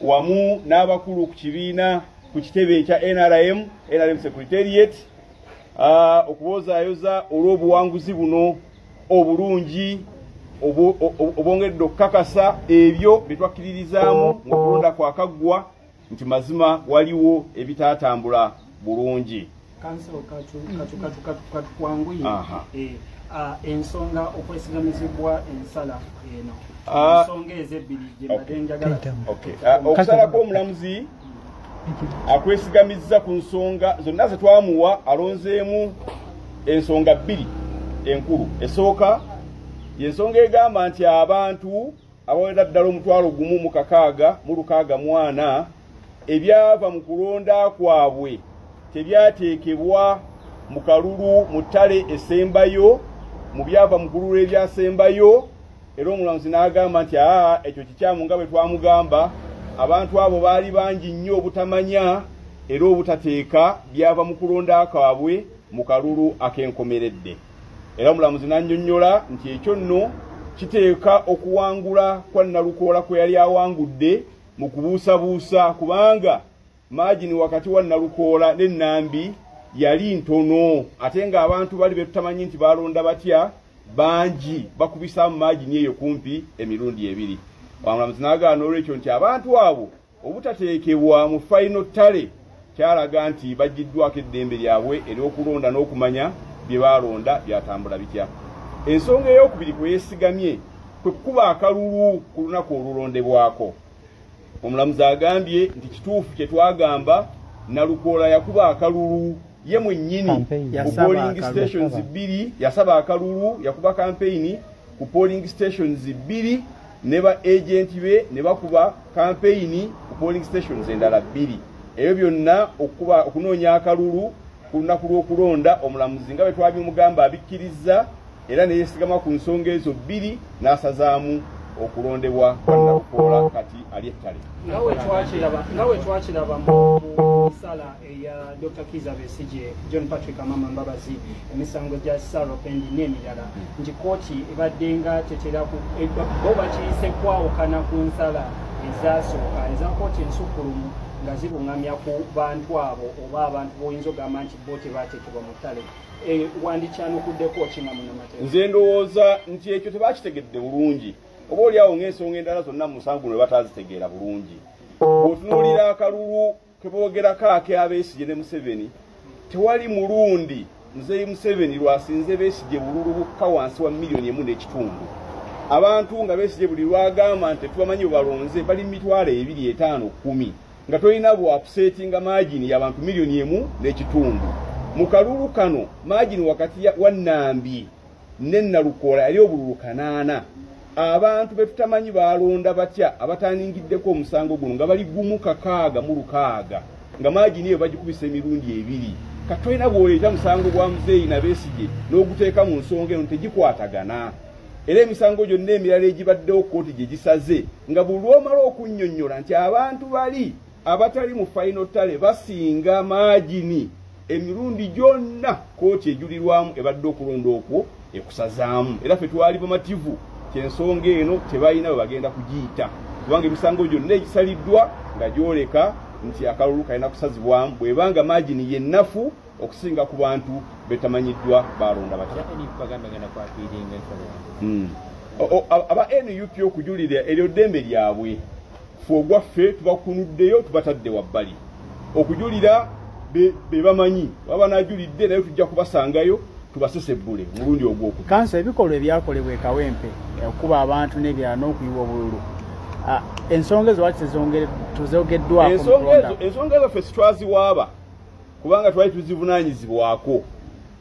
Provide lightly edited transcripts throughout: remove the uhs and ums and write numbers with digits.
wamu n'abakulu ku kibiina ku kitebe ekya NRM Secretariat okubozaayoza olw'obuwanguzi buno obulungi obongedde okukakasa ebyo bye twakkiririzaamu mu kulonda kwakaggwa nti mazima waliwo ebitaatambula bulungi. Kansolo katuwanguye ensonga okwesigamizibwa ensala eno ensonga ezebbiri gye mbadde njagala okusalako omulamuzi akwesigamiza ku nsonga zonna ze twamuwa alonzeemu ensonga bbiri enkulu. Esooka y'ensonga egamba nti abantu abawera ddala 1,640 ebyava mu kulonda kwabwe tebyateekebwa mu kalulu mu ttale esembayo mu byava mu kululu ebyasembayo. Era omulamuzi n'agamba nti ekyo kikyamu nga bwe twamugamba abantu abo baali bangi nnyo obutamanya era obutateeka byava mu kulonda kwabwe mu kalulu ak'enkomeredde. Era omulamuzi n'annyonnyola nti ekyo nno kiteeka okuwangula kwa Nalukoola kwe yali awangudde mu kubuusabuusa kubanga maagini wakati wa Nalukoola ne Nambi yali ntono ate nga abantu bali betutamanyi nti balonda batya bangi bakubisaamu maagini eyo kumpi emirundi ebiri. Omulamuzi n'agaana olw'ekyo nti abantu abo obutateekebwa mu final ttale kyalaga nti bagiddwako eddembe lyabwe ery'okulonda n'okumanya bye balonda byatambula bitya. Ensonga ey'okubiri kwe yeesigamye kwe kukuba akalulu ku lunaku olulondebwako. Omulamuzi agambye nti kituufu kye twagamba Nalukoola yakuba akalulu ye mwennyini ku polling stations 2 yasaba akalulu yakuba campaign ku polling stations 2 ne ba agent be ne bakuba campaign ku polling stations endala 2. Ebyo byonna okunoonya akalulu ku lunaku lw'okulonda omulamuzi nga bwe twabimugamba abikkiriza era ne yeesigama ku nsonga ezo 2 n'asazaamu okulondebwa kwa Nalukoola kati ali ettale. Ngawe twakiraba mu nsala eya Dr. Kizza Besigye, John Patrick Amama Mbabazi, emisango gya Saropendi n'emirala nti kooti ebadde nga tetera bo bakiyise kwawukana ku nsala ezasooka eza kooti ensukkulumu nga zirungamya ku bantu abo oba abantu boyinza ogamba nti bo tebateekebwa mu ttale. Wandikyanukuddeko kinga munnamateeka. Nze ndowooza nti ekyo tebakitegedde bulungi. Oba oliawo ng'ensonga endala zonna mu musango guno batazitegeera bulungi. Bw'otunuulira akalulu ke boogerako ak'Abesigye ne Museveni, tewali mulundi Muzeeyi Museveni lwasinze Besigye bululu bukka wansi wa 1,500,000. Abantu nga Besigye buli lwagamba nti tubamanyi balonze bali 2,500,10 nga tolina bw'apuseetinga maagini y'abantu 1,100,000. Mu kalulu kano maagini wakati wa Nambi ne Nalukoola yali obululu 8. Abantu betutamanyi balonda batya abatanningiddeko omusango guno nga bali 1,660 nga maagini eyo bagikubisa emirundi 2. Katolina bw'oleeta musango gwa Muzeeyi na Besigye n'oguteeka mu nsonga eno tegikwatagana. Era emisango gyonna emirala egibaddewo kooti gye gisaze nga buli lw'omala okunnyonnyola nti abantu bali abatali mu final ttale basinga maagini emirundi gyonna kooti ejulirwamu ebadde okulonda okwo ekusazaamu. Era ffe twali bamativu kyensonga eno tebalina bwe bagenda kugiyita kubanga emisango gyonna egisaliddwa nga gyoleka nti akalulu kalina kusazibwamu bwebanga maagini yennafu okusinga ku bantu betamanyiddwa balonda batya. Aba NUP okujulira eryo ddembe lyabwe ffe ogwaffe tubakunuddeyo tubatadde wabbali okujulira be bamanyi baba najulidde naye tujja kubasangayo tubasesebbule mulundi ogwokubiri. Kanso ebikolwa ebyakolebwa Kawempe okuba abantu n'ebyala n'okuyiwa obululu ensonga ezo lwaki tezogeddwako? Ensonga ezo ffe sitwaziwaaba kubanga twali tuzivunaanyizibwako.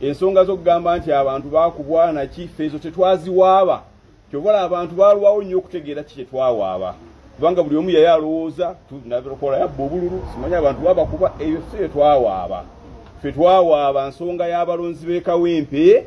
Ensonga z'okugamba nti abantu baakubwa naki ffe ezo tetwaziwaaba. Kyobola abantu baalwawo nnyo okutegeera ki kye twawaaba kubanga buli omu yali alowooza Nalukoola yabba obululu simanyi abantu babakuba eyo ffe twawaaba. Ffe twawaaba nsonga y'abalonzi b'e Kawempe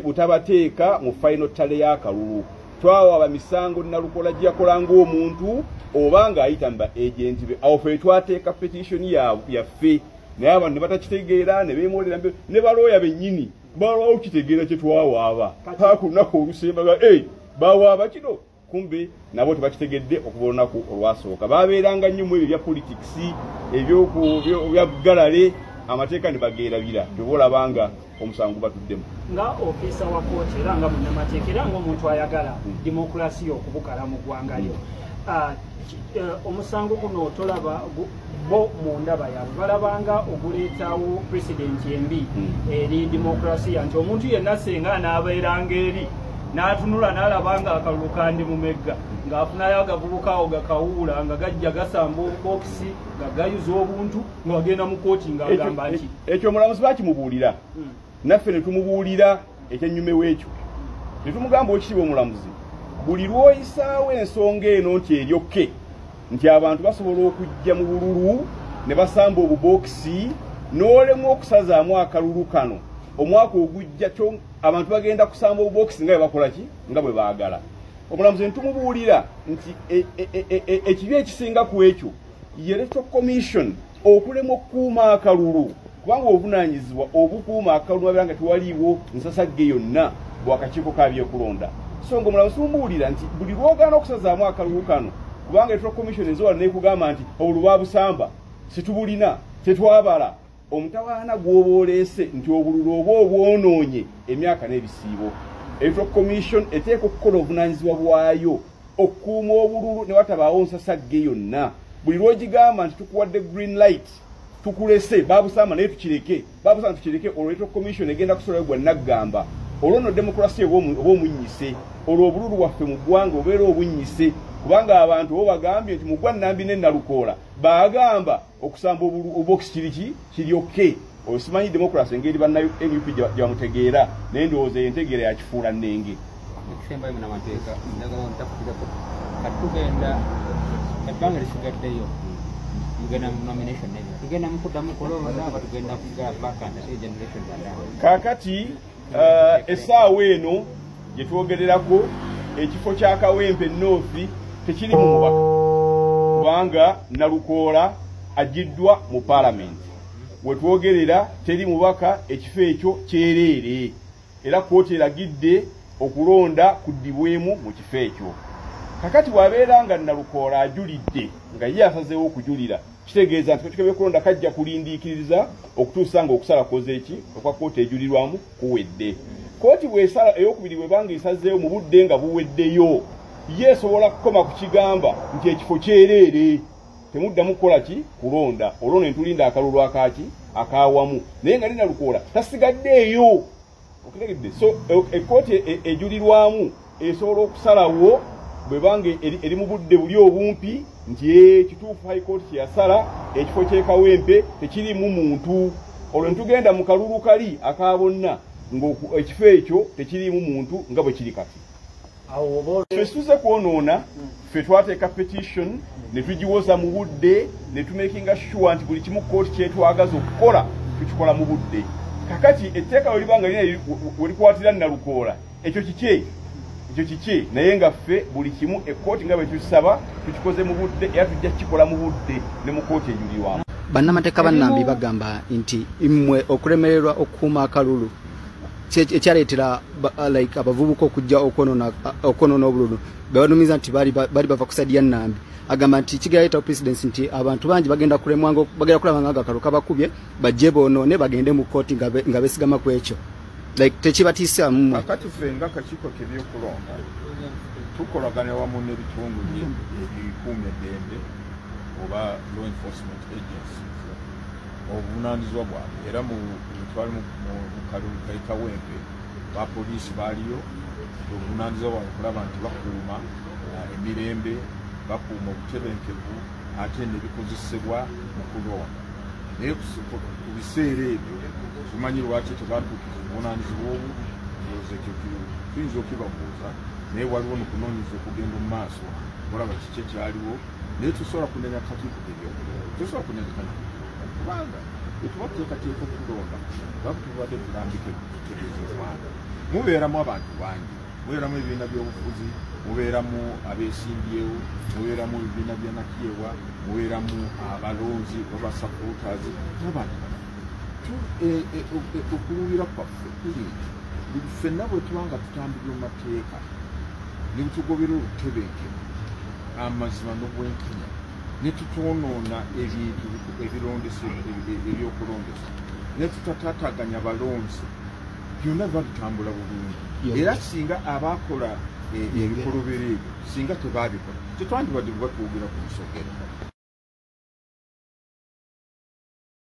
butabateeka mu final ttale y'akalulu. Twawaaba misango Nalukoola gye yakola ng'omuntu oba ng'ayita mu ba agenti be. Awo ffe twateeka petition yaffe naye abantu ne batakitegeera ne beemolera ne balooya bennyini balwawo kitegeera kye twawaaba. Paka ku lunaku olusembaga bawaaba kino kumbe nabo tebakitegedde okuva olunaku olwasooka babeeranga nnyo mu ebyo bya politics ebyogalale amateeka ne bageerabira tebolabanga omusango batuddemu nga ofiisa wa kooti era nga munnamateeka era ng'omuntu ayagala demokrasiya okubukala mu ggwanga lyo omusango guno tolaba bo mu ndaba yaabwe balabanga oguleetawo pulezidenti embi eri demokrasiya nti omuntu yenna senga anaabeeranga eri n'atunula n'alabanga akalulu kandi mumegga ng'afunayo agavubuka awo gakawuula nga gajja gasamba obubokisi nga gayuza obuntu nga bagenda mu kooti ng'agamba nti ekyo omulamuzi bakimubuulira naffe ne tumubuulira ekyennyumewo ekyo ne tumugamba okitiibwa omulamuzi buli lw'oyisaawo ensonga eno nti eryokke nti abantu basobola okujja mu bululu ne basamba obubokisi n'olemu okusazaamu akalulu kano omwaka ogujja abantu bagenda kusamba obubokisi nga bwe bakola ki nga bwe baagala omulamuzi ne tumubuulira nti ekibi ekisinga ku ekyo ye electoral commission okulema okukuuma akalulu kubanga obuvunaanyizibwa obukuuma akalulu abeera nga tewaliiwo nsasagge yonna bwakakiiko kabyekulonda so ng'omulamuzi tumubuulira nti buli lw'ogaana okusazaamu akalulu kano kubanga electoral commission ezowala nekugamba nti obulu babusamba situbulina tetwabala omutawaana gw'oba oleese nti obululu oba obwonoonye emyaka n'ebisiibo electoral commission eteeka okukola obuvunaanyizibwa bwayo okukuuma obululu ne watabaawo nsasagge yonna buli lw'ogigamba nti tukuwadde green light tukulese babusamba naye tukireke babusamba tukireke olwo electoral commission egenda kusolayo gwa naggamba olwo nno demokrasiya oba omunyise olwo obululu waffe mu ggwanga obeera obunyise kubanga abantu bo bagambye nti mu gwa Nambi ne Nalukoola bagamba okusamba obubokisi kiryokke osimanyi demokrasi engeri bannayo NUP gyamutegeera naye ndowooza entegeera yakifuula nnenge ekisembayo munamateeka ndagala ntakukirako katugenda ebbanga lisigaddeyo tugenda mu nomination nebyo tugenda mukuddamu kulonda aba tugenda kuga vacant generation kaakati essaawa eno gye twogererako ekifo kya Kawempe North tekiri mu mubaka kubanga Nalukoola agiddwa mu parliament wetwogerera teri mubaka ekifo ekyo kyereere era kooti eragidde okulonda kuddibwemu mu kifo ekyo kakati bw'abeera nga Nalukoola ajulidde nga ye asazeewo okujulira kitegeeza nti katika byekulonda kajja kulindiikiriza okutuusa nga okusala koze eki okwa kooti ejulirwamu kuwedde kooti bw'esala ey'okubiri bwebanga esazeewo mu budde nga buweddeyo ye esobola kukoma ku kigamba nti ekifo kyereere temuddamu kukola ki kulonda olwo ne tulinda akalulu akaaki akawamu naye nga Nalukoola tasigaddeeyo okitegedde so ekkooti ejulirwamu esobola okusalawo bwebanga eri mu budde buli obumpi nti kituufu high court kyeyasala ekifo ky'Ekawempe tekirimu muntu olwo ntugenda mu kalulu kali akabonna ng'ekifo ekyo tekirimu muntu nga bwe kiri kati ffe tuze kwonoona ffe twateeka petition ne tugiwoza mu budde ne tumakinga sure nti buli kimu kooti kyetwagaza okukola tukikola mu budde kakati etteeka welibanga lina welikwatira Nalukoola ekyo kiki naye nga ffe buli kimu ekkooti nga bwe tusaba tukikoze mu budde era tujja kukikola mu budde ne mu kooti ejulirwamu bannamateeka bannambi bagamba nti mmwe okulemererwa okukuuma akalulu ekyaleetera like abavubuka okujja okwonoona obululu bebanumiza nti bali bava ku saidi ya Nambi agamba nti kigaleeta presidency nti abantu bangi bagenda kulemwanga bagenda kulaba nga akalulu kabakubye bajje boonoone bagende mu kooti nga beesigama ku ekyo like tekibatiisa mmwe akati ffe nga akakiiko k'ebyokulonda tukolagana wamu n'ebitundu ebikuumya eddembe oba law enforcement agencies obuvunaanyizibwa bwabwe era twali mu kalulu k'Ekawempe bapoliisi baaliyo obuvunaanyizibwa bwabwe kulaba nti bakuuma emirembe bakuuma obutebenkevu ate nebikozesebwa mu kulonda naye ku biseera ebyo tumanyi lwaki tebatuukiza obuvunaanyizibwa obwo ekyo tuyinza okubabuuza naye waliwo nokunoonyeza okugenda mu maaso olaba kiki ekyaliwo naye tusobola kunenya kakiiko k'ebyokulonda tusobola kunenya kubanga etuba tuteekateeka okulonda bakutubadde tulambika ekitegeeza eggwanga mubeeramu abantu bangi mubeeramu ebibiina by'obufuzi mubeeramu abeesimbyewo mubeeramu ebibiina bya nakyewa mubeeramu abalonzi oba supporters n'abantu okuwulira kwaffe kuli buli ffenna bwe tuba nga tutambulira mu mateeka ne butugobera olutebenke amazima n'obwenkanya ne tutwonoona ebintu ebyokulondesa ne tutataataganya balonzi byonna biba bitambula bulungi era singa abakola ebikolobero ebyo singa tebaabikola tetwandibadde bwe batwogera ku nsogera